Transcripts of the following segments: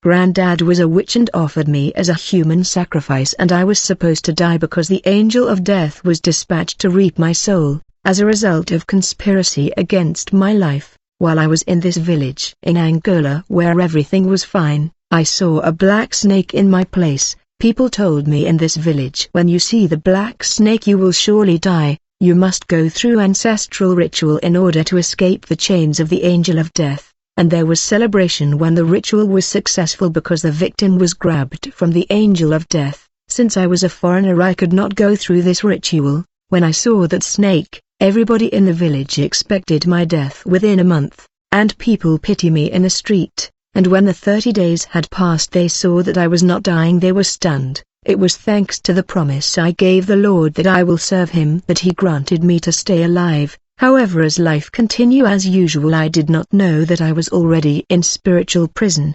Granddad was a witch and offered me as a human sacrifice, and I was supposed to die because the angel of death was dispatched to reap my soul, as a result of conspiracy against my life. While I was in this village in Angola where everything was fine, I saw a black snake in my place. People told me in this village, when you see the black snake you will surely die. You must go through ancestral ritual in order to escape the chains of the angel of death, and there was celebration when the ritual was successful because the victim was grabbed from the angel of death. Since I was a foreigner I could not go through this ritual. When I saw that snake, everybody in the village expected my death within a month, and people pity me in the street, and when the 30 days had passed they saw that I was not dying, they were stunned. It was thanks to the promise I gave the Lord that I will serve him that he granted me to stay alive. However, as life continued as usual, I did not know that I was already in spiritual prison.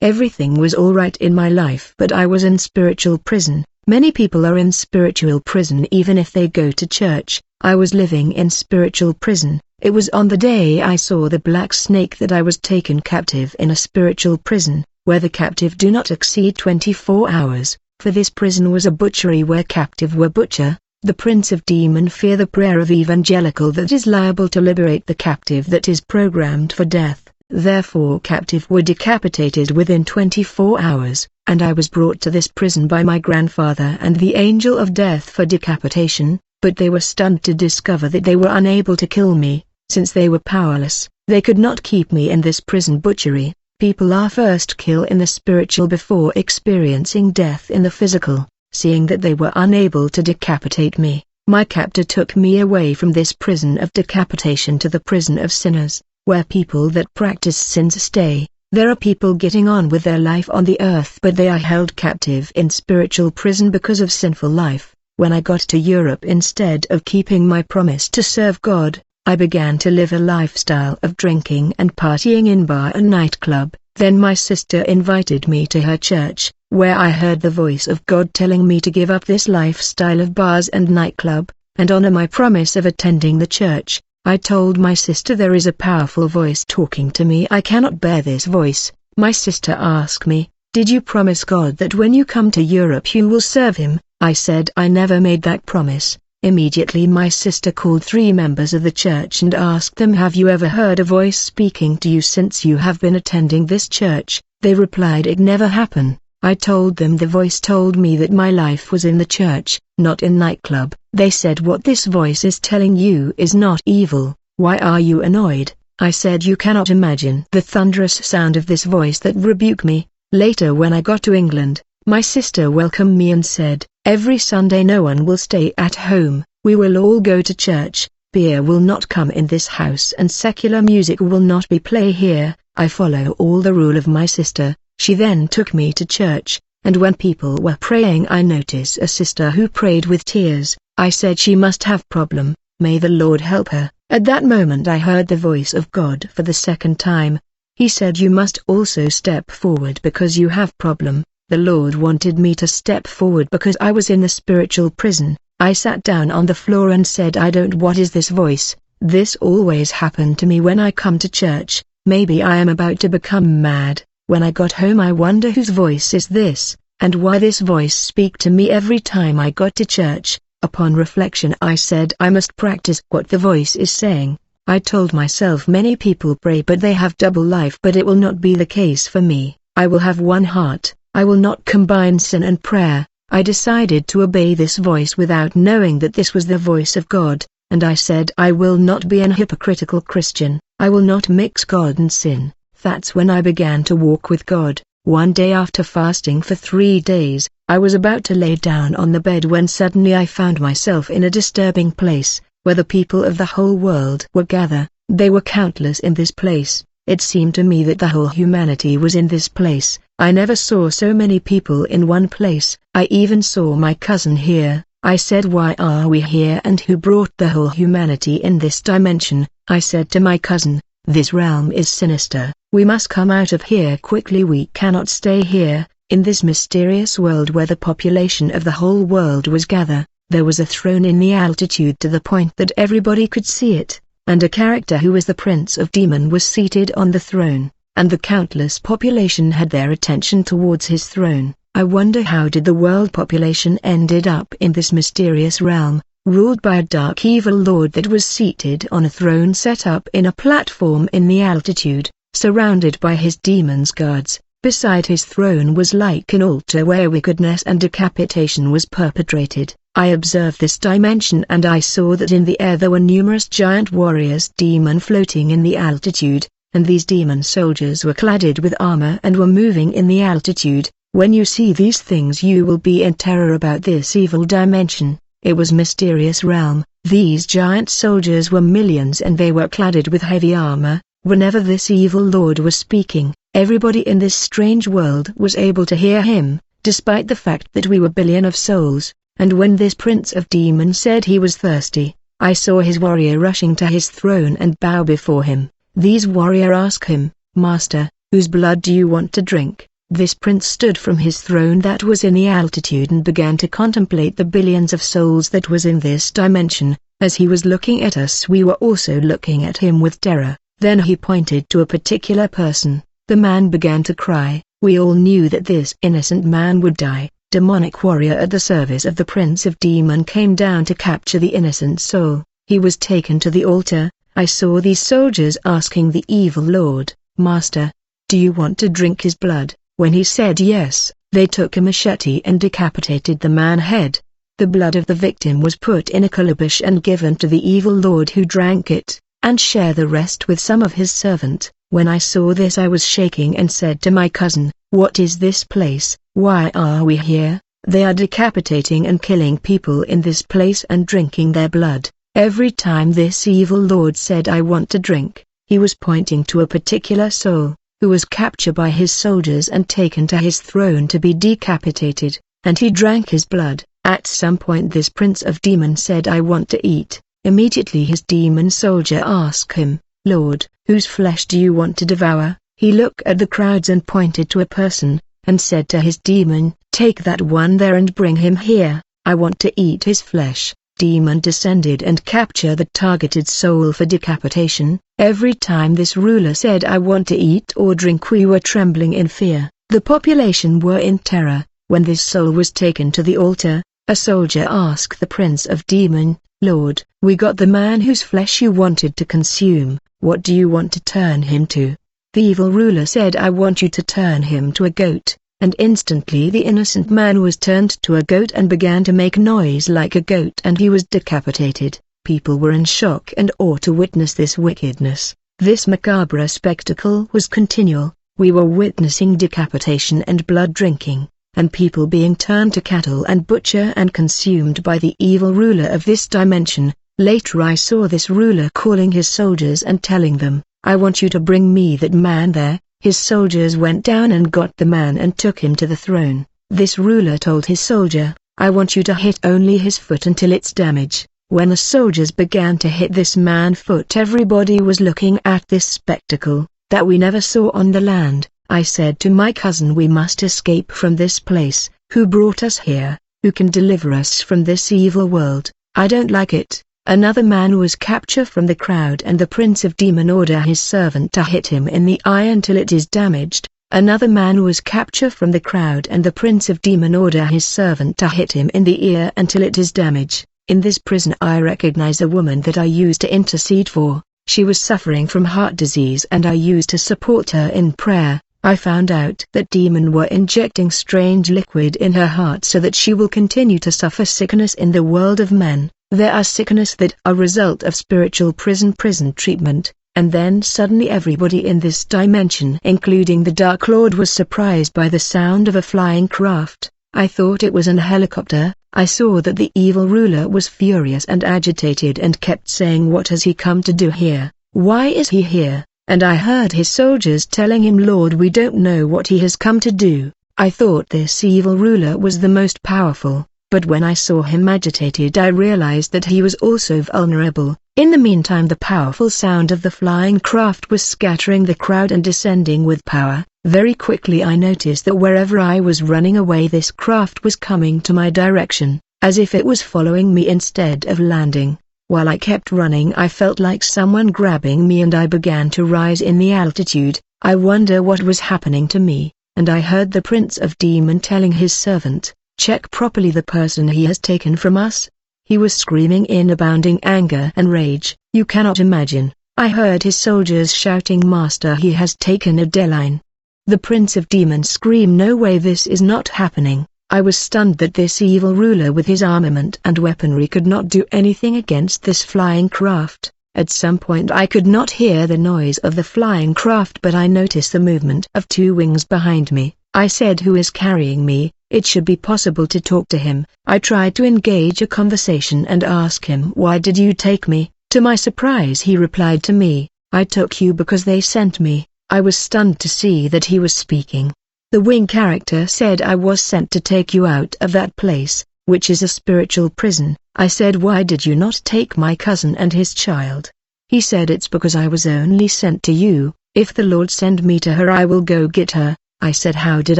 Everything was alright in my life, but I was in spiritual prison. Many people are in spiritual prison even if they go to church. I was living in spiritual prison. It was on the day I saw the black snake that I was taken captive in a spiritual prison, where the captive do not exceed 24 hours. For this prison was a butchery where captive were butcher. The prince of demon fear the prayer of evangelical that is liable to liberate the captive that is programmed for death. Therefore captive were decapitated within 24 hours, and I was brought to this prison by my grandfather and the angel of death for decapitation, but they were stunned to discover that they were unable to kill me. Since they were powerless, they could not keep me in this prison butchery. People are first killed in the spiritual before experiencing death in the physical. Seeing that they were unable to decapitate me, my captor took me away from this prison of decapitation to the prison of sinners, where people that practice sins stay. There are people getting on with their life on the earth, but they are held captive in spiritual prison because of sinful life. When I got to Europe, instead of keeping my promise to serve God, I began to live a lifestyle of drinking and partying in bar and nightclub. Then my sister invited me to her church, where I heard the voice of God telling me to give up this lifestyle of bars and nightclub, and honor my promise of attending the church. I told my sister there is a powerful voice talking to me. I cannot bear this voice. My sister asked me, did you promise God that when you come to Europe you will serve him? I said I never made that promise. Immediately my sister called 3 members of the church and asked them, have you ever heard a voice speaking to you since you have been attending this church? They replied it never happened. I told them the voice told me that my life was in the church, not in nightclub. They said what this voice is telling you is not evil. Why are you annoyed? I said you cannot imagine the thunderous sound of this voice that rebuked me. Later when I got to England, my sister welcomed me and said, every Sunday no one will stay at home, we will all go to church, beer will not come in this house and secular music will not be played here. I follow all the rule of my sister. She then took me to church, and when people were praying I noticed a sister who prayed with tears. I said she must have problem, may the Lord help her. At that moment I heard the voice of God for the second time. He said you must also step forward because you have problem. The Lord wanted me to step forward because I was in the spiritual prison. I sat down on the floor and said I don't. What is this voice? This always happened to me when I come to church. Maybe I am about to become mad. When I got home I wonder whose voice is this, and why this voice speak to me every time I got to church. Upon reflection I said I must practice what the voice is saying. I told myself many people pray but they have double life, but it will not be the case for me. I will have one heart. I will not combine sin and prayer. I decided to obey this voice without knowing that this was the voice of God, and I said I will not be an hypocritical Christian. I will not mix God and sin. That's when I began to walk with God. One day after fasting for 3 days, I was about to lay down on the bed when suddenly I found myself in a disturbing place, where the people of the whole world were gathered. They were countless in this place. It seemed to me that the whole humanity was in this place. I never saw so many people in one place. I even saw my cousin here. I said why are we here and who brought the whole humanity in this dimension? I said to my cousin, this realm is sinister. We must come out of here quickly. We cannot stay here, in this mysterious world where the population of the whole world was gathered. There was a throne in the altitude to the point that everybody could see it, and a character who was the prince of demon was seated on the throne. and the countless population had their attention towards his throne. I wonder how did the world population ended up in this mysterious realm, ruled by a dark evil lord that was seated on a throne set up in a platform in the altitude, surrounded by his demons guards. Beside his throne was like an altar where wickedness and decapitation was perpetrated. I observed this dimension and I saw that in the air there were numerous giant warriors demon floating in the altitude, and these demon soldiers were cladded with armor and were moving in the altitude. When you see these things you will be in terror about this evil dimension. It was mysterious realm. These giant soldiers were millions and they were cladded with heavy armor. Whenever this evil lord was speaking, everybody in this strange world was able to hear him, despite the fact that we were billion of souls. And when this prince of demons said he was thirsty, I saw his warrior rushing to his throne and bow before him. These warrior asked him, "Master, whose blood do you want to drink?" This prince stood from his throne that was in the altitude and began to contemplate the billions of souls that was in this dimension. As he was looking at us we were also looking at him with terror. Then he pointed to a particular person. The man began to cry. We all knew that this innocent man would die. Demonic warrior at the service of the Prince of Demon came down to capture the innocent soul. He was taken to the altar. I saw these soldiers asking the evil lord, "Master, do you want to drink his blood?" When he said yes, they took a machete and decapitated the man's head. The blood of the victim was put in a calabash and given to the evil lord who drank it, and shared the rest with some of his servant. When I saw this I was shaking and said to my cousin, "What is this place? Why are we here?" They are decapitating and killing people in this place and drinking their blood. Every time this evil lord said "I want to drink," he was pointing to a particular soul, who was captured by his soldiers and taken to his throne to be decapitated, and he drank his blood. At some point this prince of demons said "I want to eat." Immediately his demon soldier asked him, "Lord, whose flesh do you want to devour?" He looked at the crowds and pointed to a person, and said to his demon, "Take that one there and bring him here, I want to eat his flesh." Demon descended and captured the targeted soul for decapitation. Every time this ruler said "I want to eat or drink," we were trembling in fear. The population were in terror. When this soul was taken to the altar, a soldier asked the Prince of Demon, "Lord, we got the man whose flesh you wanted to consume, what do you want to turn him to?" The evil ruler said "I want you to turn him to a goat." And instantly the innocent man was turned to a goat and began to make noise like a goat and he was decapitated. People were in shock and awe to witness this wickedness. This macabre spectacle was continual. We were witnessing decapitation and blood drinking, and people being turned to cattle and butcher and consumed by the evil ruler of this dimension. Later I saw this ruler calling his soldiers and telling them, "I want you to bring me that man there." His soldiers went down and got the man and took him to the throne. This ruler told his soldier, "I want you to hit only his foot until it's damaged." When the soldiers began to hit this man's foot, everybody was looking at this spectacle that we never saw on the land. I said to my cousin, "We must escape from this place. Who brought us here? Who can deliver us from this evil world? I don't like it." Another man was captured from the crowd and the Prince of Demon ordered his servant to hit him in the eye until it is damaged. Another man was captured from the crowd and the Prince of Demon ordered his servant to hit him in the ear until it is damaged. In this prison I recognize a woman that I used to intercede for. She was suffering from heart disease and I used to support her in prayer. I found out that demons were injecting strange liquid in her heart so that she will continue to suffer sickness in the world of men. There are sickness that are a result of spiritual prison treatment, and then suddenly everybody in this dimension including the Dark Lord was surprised by the sound of a flying craft. I thought it was an helicopter. I saw that the evil ruler was furious and agitated and kept saying, "What has he come to do here? Why is he here?" And I heard his soldiers telling him, "Lord, we don't know what he has come to do." I thought this evil ruler was the most powerful. But when I saw him agitated I realized that he was also vulnerable. In the meantime the powerful sound of the flying craft was scattering the crowd and descending with power. Very quickly I noticed that wherever I was running away this craft was coming to my direction, as if it was following me instead of landing. While I kept running, I felt like someone grabbing me and I began to rise in the altitude. I wonder what was happening to me, and I heard the Prince of Demon telling his servant, "Check properly the person he has taken from us." He was screaming in abounding anger and rage. You cannot imagine. I heard his soldiers shouting, "Master, he has taken Adeline." The Prince of Demons screamed, "No way, this is not happening." I was stunned that this evil ruler with his armament and weaponry could not do anything against this flying craft. At some point I could not hear the noise of the flying craft, but I noticed the movement of two wings behind me. I said, "Who is carrying me? It should be possible to talk to him." I tried to engage a conversation and ask him, "Why did you take me?" To my surprise he replied to me, "I took you because they sent me." I was stunned to see that he was speaking. The wing character said, "I was sent to take you out of that place, which is a spiritual prison." I said, "Why did you not take my cousin and his child?" He said, "It's because I was only sent to you. If the Lord send me to her, I will go get her." I said, "How did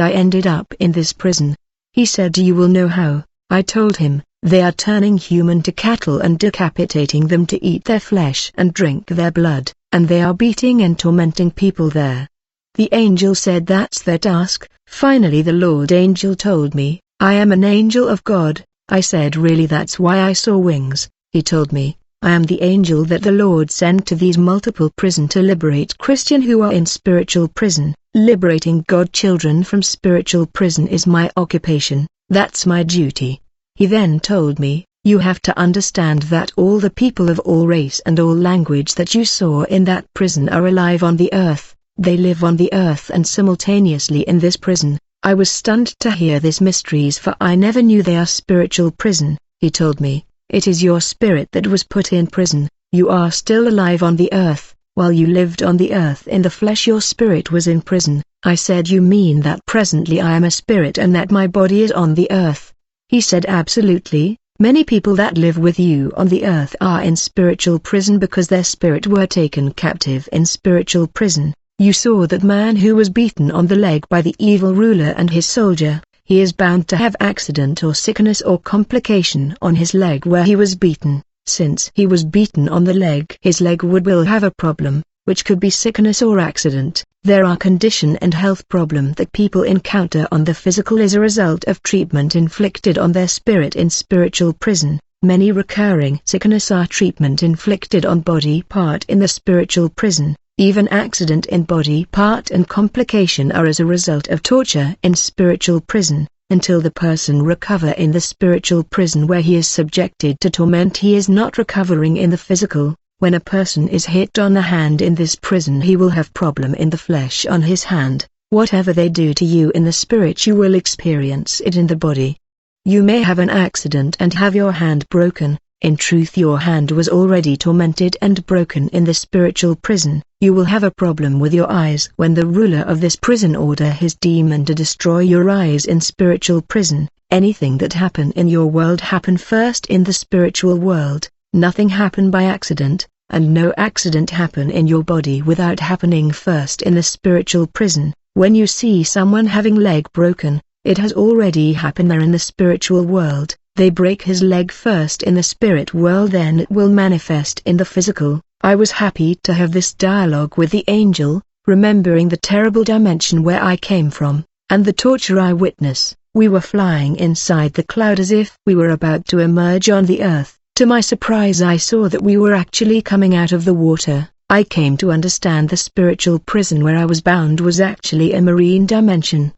I ended up in this prison?" He said, "You will know how." I told him, "They are turning human to cattle and decapitating them to eat their flesh and drink their blood, and they are beating and tormenting people there." The angel said, "That's their task." Finally the Lord angel told me, "I am an angel of God." I said, "Really? That's why I saw wings." He told me, "I am the angel that the Lord sent to these multiple prisons to liberate Christians who are in spiritual prison. Liberating God children from spiritual prison is my occupation. That's my duty." He then told me, "You have to understand that all the people of all race and all language that you saw in that prison are alive on the earth. They live on the earth and simultaneously in this prison." I was stunned to hear these mysteries, for I never knew they are spiritual prison. He told me, "It is your spirit that was put in prison. You are still alive on the earth. While you lived on the earth in the flesh, your spirit was in prison." I said, "You mean that presently I am a spirit and that my body is on the earth?" He said, "Absolutely. Many people that live with you on the earth are in spiritual prison because their spirit were taken captive in spiritual prison. You saw that man who was beaten on the leg by the evil ruler and his soldier. He is bound to have accident or sickness or complication on his leg where he was beaten. Since he was beaten on the leg, his leg will have a problem, which could be sickness or accident. There are condition and health problem that people encounter on the physical as a result of treatment inflicted on their spirit in spiritual prison. Many recurring sickness are treatment inflicted on body part in the spiritual prison. Even accident in body part and complication are as a result of torture in spiritual prison. Until the person recover in the spiritual prison where he is subjected to torment, he is not recovering in the physical. When a person is hit on the hand in this prison, he will have problem in the flesh on his hand. Whatever they do to you in the spirit, you will experience it in the body. You may have an accident and have your hand broken. In truth, your hand was already tormented and broken in the spiritual prison. You will have a problem with your eyes when the ruler of this prison order his demon to destroy your eyes in spiritual prison. Anything that happen in your world happen first in the spiritual world. Nothing happen by accident, and no accident happen in your body without happening first in the spiritual prison. When you see someone having leg broken, it has already happened there in the spiritual world. They break his leg first in the spirit world, then it will manifest in the physical. I was happy to have this dialogue with the angel, remembering the terrible dimension where I came from, and the torture I witnessed. We were flying inside the cloud as if we were about to emerge on the earth. To my surprise, I saw that we were actually coming out of the water. I came to understand the spiritual prison where I was bound was actually a marine dimension.